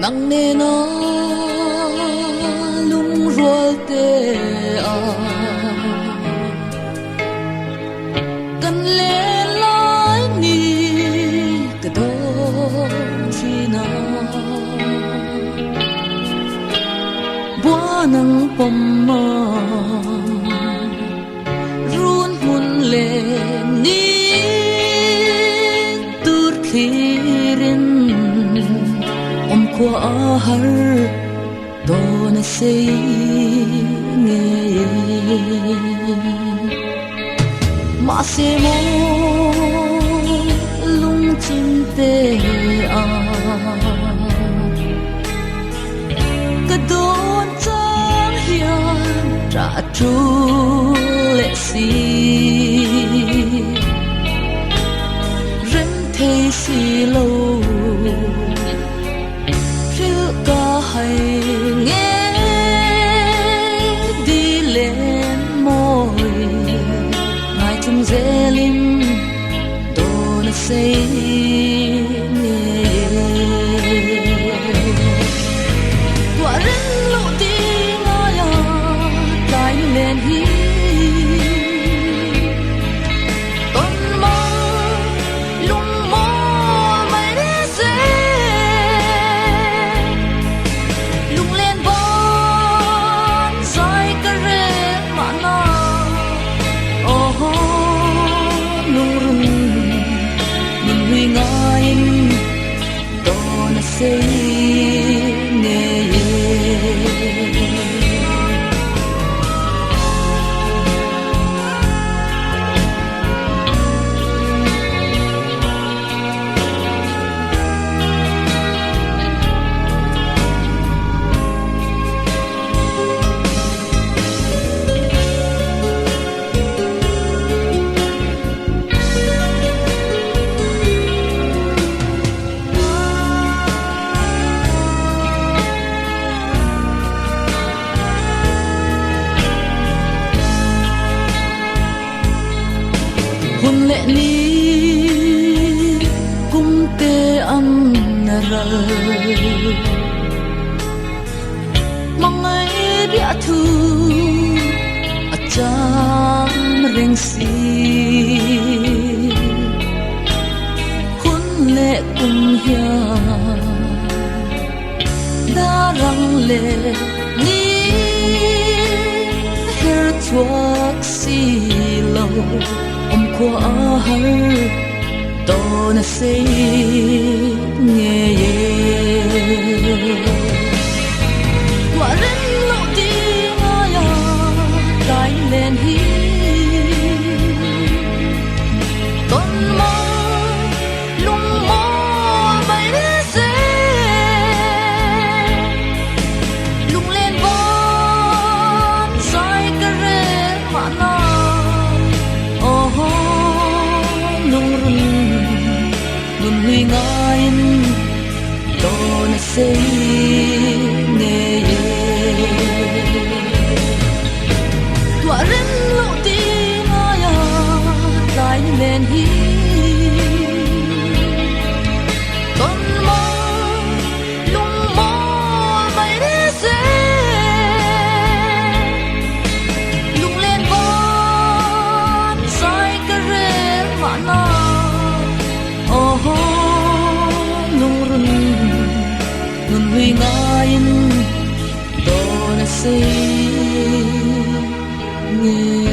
nang ne na lung rual te a kan le lai ni ka do chi na bua nang pom ma run hun le ni tur khirin qua har do na say nghe mà se mo lung chim te a ka don chang hian tra tru le si ren thei si lo ca hay nghe đi lên môi ngài chung dễ lim đồ nó say nghe quả rừng lộ tiếng ai à cái lên hi say nghe hôn lệ ly cung tê ăn rời mong ai biết thu ở trong rừng xì hôn lệ cung hiền đã răng lệ ni her chuộc xì lâu qua har to na say nghe quả rừng lộ tiếng ai à cái lên hi con mơ lung mơ bay đến xe lung lên vón sai cái rễ mà nó nun huy ngain to na say nghe quả rừng lộ tiếng ai à cái lên hi con mơ lung mơ bay đến xe lung lên vón sai cái rễ mà nó nun huy ngain to na say nghe